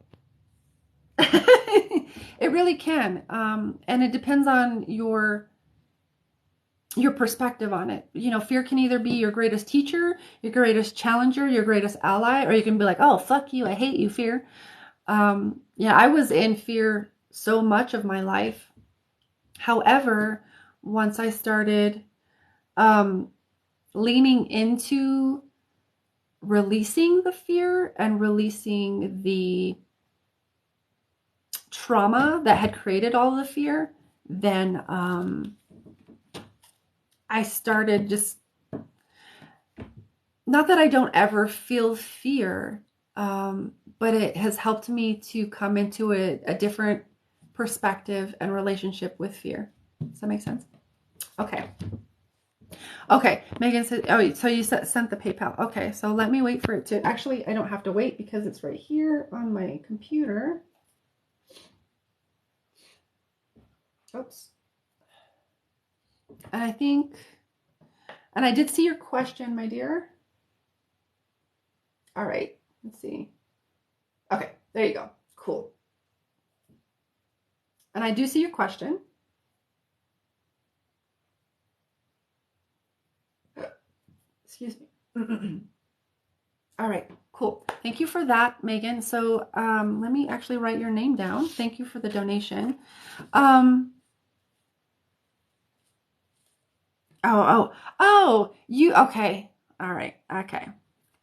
it really can. And it depends on your perspective on it. You know, fear can either be your greatest teacher, your greatest challenger, your greatest ally, or you can be like, oh, fuck you, I hate you, fear. Yeah, I was in fear so much of my life. However, once I started leaning into releasing the fear and releasing the trauma that had created all the fear, then I started just, not that I don't ever feel fear, but it has helped me to come into a different perspective and relationship with fear. Does that make sense? Okay. Okay, Megan said, oh, so you sent the PayPal. Okay, so let me wait for it to, actually, I don't have to wait because it's right here on my computer. Oops. And I think, and I did see your question, my dear. All right, let's see. Okay, There you go. Cool. And I do see your question. Excuse me. All right, cool. Thank you for that, Megan. So let me actually write your name down. Thank you for the donation. You, okay. All right, okay.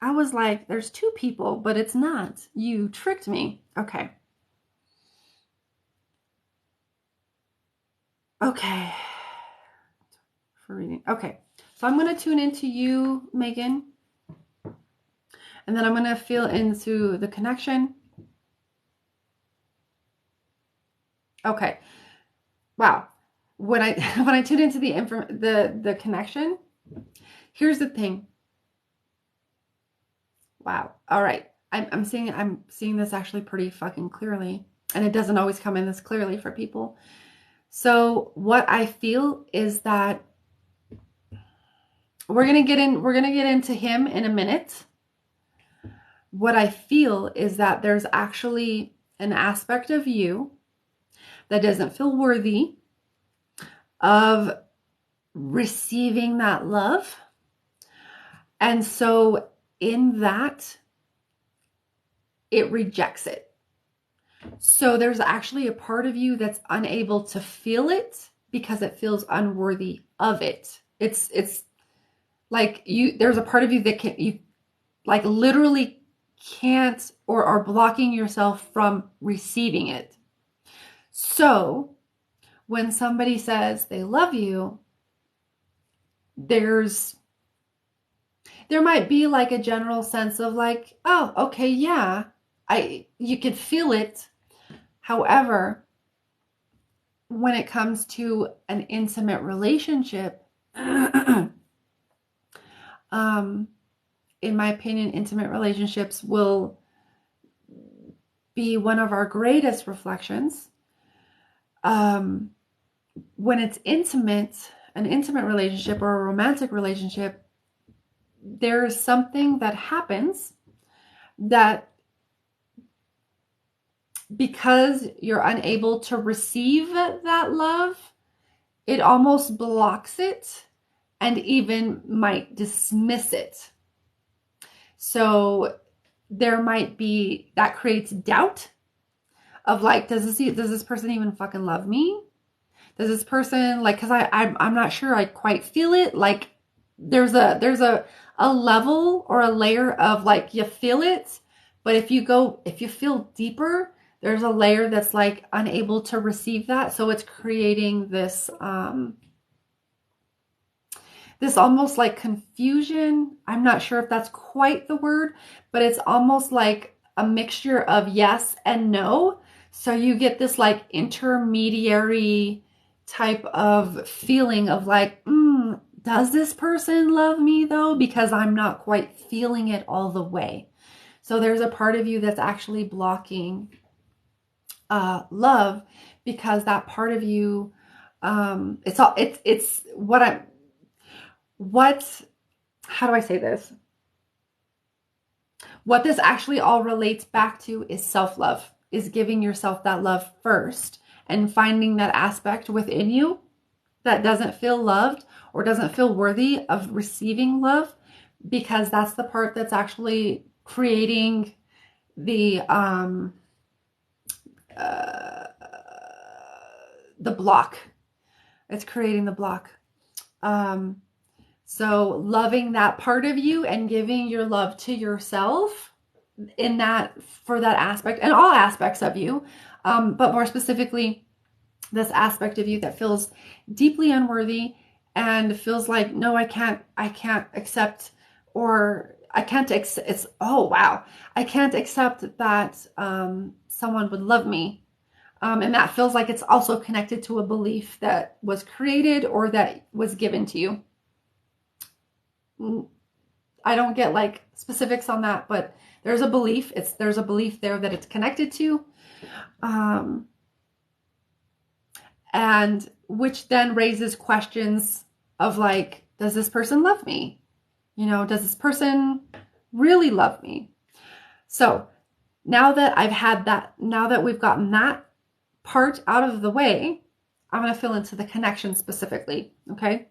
I was like, there's two people, but it's not. You tricked me. Okay. Okay. For reading. Okay. So I'm going to tune into you, Megan. And then I'm going to feel into the connection. Okay. Wow. When I tune into the connection, here's the thing. Wow. All right. I'm seeing this actually pretty fucking clearly, and it doesn't always come in this clearly for people. So what I feel is that we're gonna get into him in a minute. What I feel is that there's actually an aspect of you that doesn't feel worthy of receiving that love. And so in that, it rejects it. So there's actually a part of you that's unable to feel it because it feels unworthy of it. It's like there's a part of you that you like literally can't or are blocking yourself from receiving it. So when somebody says they love you, there might be like a general sense of like, oh, okay, yeah, you could feel it. However, when it comes to an intimate relationship, in my opinion, intimate relationships will be one of our greatest reflections. When it's intimate, an intimate relationship or a romantic relationship, there's something that happens that because you're unable to receive that love, it almost blocks it and even might dismiss it. So there might be, that creates doubt of like, does this person even fucking love me? Does this person, like, because I'm not sure I quite feel it. Like there's a level or a layer of like, you feel it, but if you feel deeper, there's a layer that's like unable to receive that. So it's creating this, this almost like confusion. I'm not sure if that's quite the word, but it's almost like a mixture of yes and no. So you get this like intermediary type of feeling of like, does this person love me though? Because I'm not quite feeling it all the way. So there's a part of you that's actually blocking love because that part of you, how do I say this? What this actually all relates back to is self-love, is giving yourself that love first and finding that aspect within you that doesn't feel loved or doesn't feel worthy of receiving love, because that's the part that's actually creating the block. It's creating the block. So loving that part of you and giving your love to yourself in that, for that aspect and all aspects of you, but more specifically, this aspect of you that feels deeply unworthy and feels like, no, I can't accept, or I can't accept, I can't accept that someone would love me. And that feels like it's also connected to a belief that was created or that was given to you. I don't get like specifics on that, but there's a belief. There's a belief there that it's connected to. And which then raises questions of like, does this person love me? Does this person really love me? So Now that I've had that, now that we've gotten that part out of the way, I'm going to fill into the connection specifically. Okay.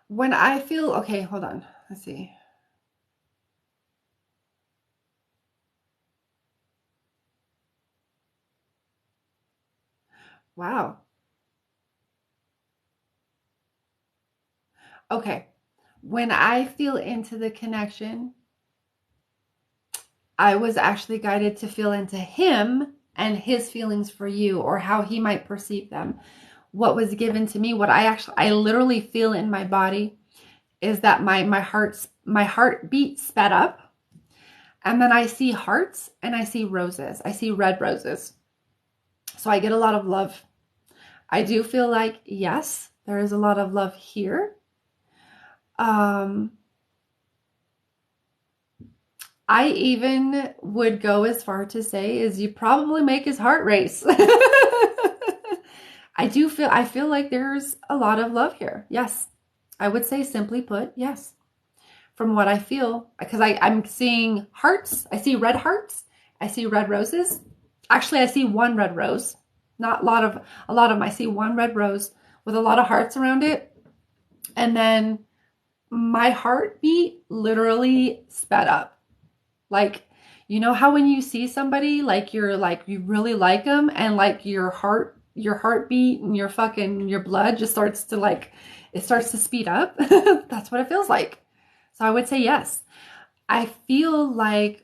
When I feel, okay, hold on. Let's see. Wow. Okay. When I feel into the connection, I was actually guided to feel into him and his feelings for you, or how he might perceive them. What was given to me, what I literally feel in my body is that my heartbeat sped up, and then I see hearts and I see roses. I see red roses. So I get a lot of love. I do feel like, yes, there is a lot of love here. Um, I even would go as far to say is you probably make his heart race. I feel like there's a lot of love here. Yes. I would say, simply put, yes. From what I feel, because I'm seeing hearts. I see red hearts. I see red roses. Actually, I see one red rose. Not a lot of them. I see one red rose with a lot of hearts around it. And then my heartbeat literally sped up. Like, you know how when you see somebody, like you really like them, and like your heartbeat and your blood just starts to it starts to speed up. That's what it feels like. So I would say yes. I feel like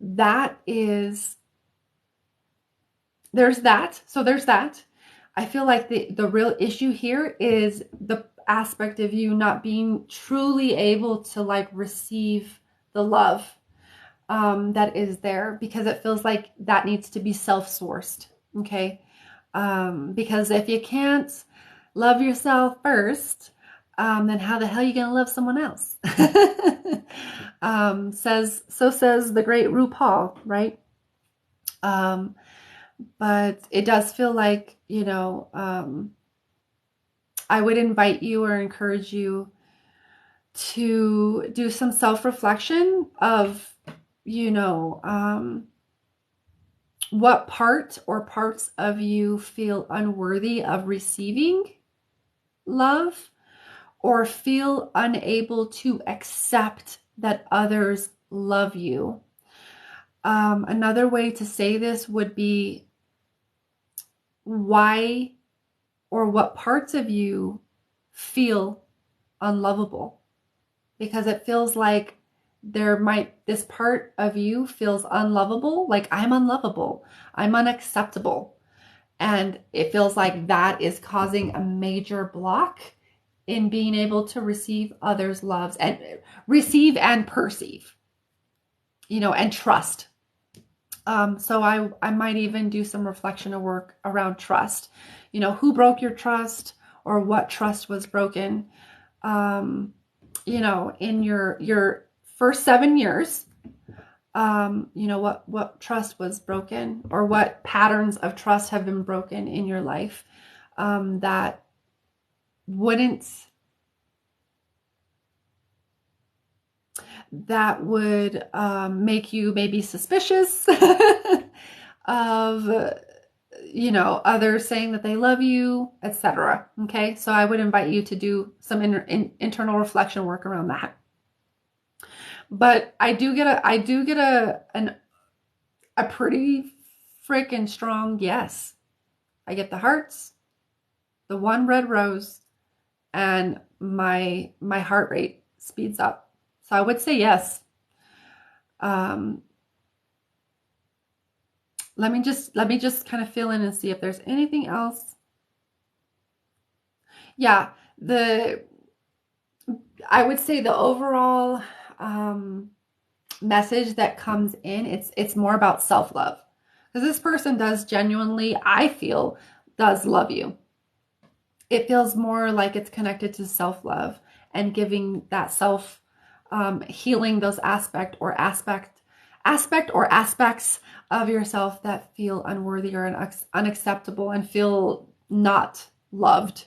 that is, there's that. So there's that. I feel like the real issue here is the aspect of you not being truly able to like receive the love that is there, because it feels like that needs to be self-sourced. Okay. Because if you can't love yourself first, then how the hell are you going to love someone else? Says the great RuPaul, right? Um, but it does feel like, I would invite you or encourage you to do some self-reflection of, you know, what part or parts of you feel unworthy of receiving love, or feel unable to accept that others love you. Another way to say this would be, why or what parts of you feel unlovable, because it feels like this part of you feels unlovable, like I'm unlovable, I'm unacceptable. And it feels like that is causing a major block in being able to receive others' loves, and receive and perceive, and trust. So I might even do some reflection of work around trust. Who broke your trust, or what trust was broken? In your first 7 years, what trust was broken, or what patterns of trust have been broken in your life, that wouldn't that would make you maybe suspicious of others saying that they love you, etc. Okay, so I would invite you to do some internal reflection work around that. But I do get a pretty freaking strong yes. I get the hearts, the one red rose, and my heart rate speeds up. So I would say yes. Um, let me just kind of fill in and see if there's anything else. Yeah, I would say the overall message that comes in, it's more about self-love, because this person does genuinely, I feel, does love you. It feels more like it's connected to self-love and giving that self, healing those aspect aspect or aspects of yourself that feel unworthy or unacceptable and feel not loved.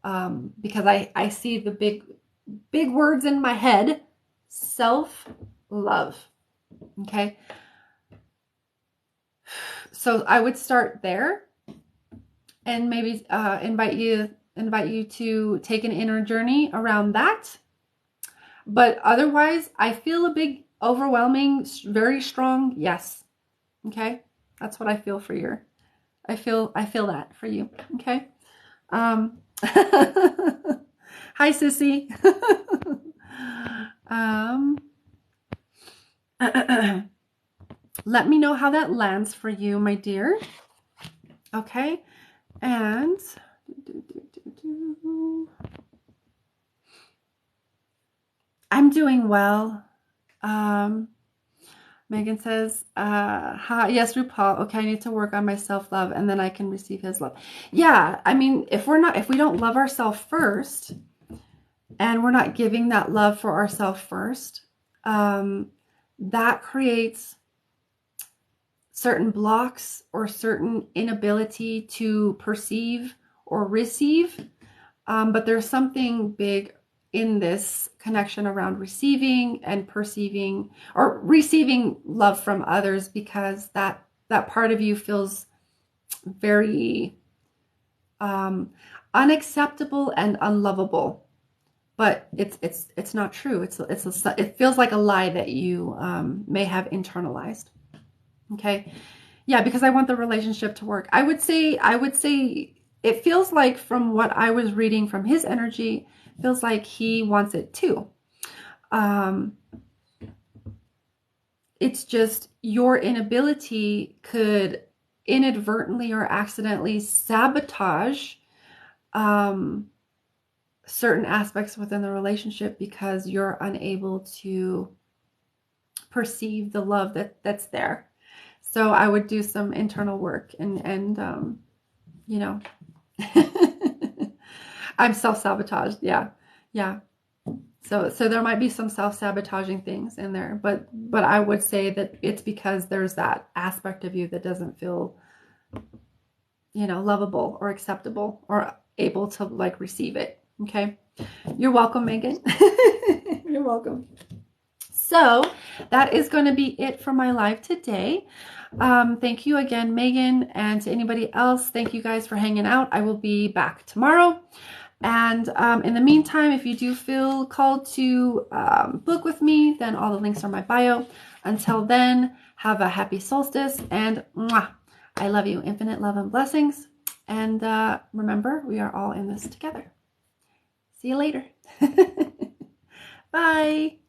Because I see the big words in my head: self-love. Okay. So I would start there and maybe invite you to take an inner journey around that. But otherwise, I feel a big, overwhelming, very strong yes. Okay? That's what I feel for you. I feel that for you. Okay? Hi, Sissy. Let me know how that lands for you, my dear. Okay? And I'm doing well. Megan says, hi, yes, RuPaul. Okay, I need to work on my self-love and then I can receive his love. Yeah, I mean, if we don't love ourselves first and we're not giving that love for ourselves first, that creates certain blocks or certain inability to perceive or receive. But there's something big in this connection around receiving and perceiving or receiving love from others, because that part of you feels very unacceptable and unlovable. But it's not true. It feels like a lie that you may have internalized. Okay. Yeah, because I want the relationship to work. I would say it feels like, from what I was reading from his energy, feels like he wants it too. It's just your inability could inadvertently or accidentally sabotage certain aspects within the relationship because you're unable to perceive the love that's there. So I would do some internal work and you know, I'm self-sabotaged. Yeah. So there might be some self-sabotaging things in there, but I would say that it's because there's that aspect of you that doesn't feel, lovable or acceptable or able to like receive it. Okay. You're welcome, Megan. You're welcome. So that is going to be it for my live today. Thank you again, Megan, and to anybody else. Thank you guys for hanging out. I will be back tomorrow. And in the meantime, if you do feel called to book with me, then all the links are in my bio. Until then, have a happy solstice, and mwah, I love you. Infinite love and blessings. And remember, we are all in this together. See you later. Bye.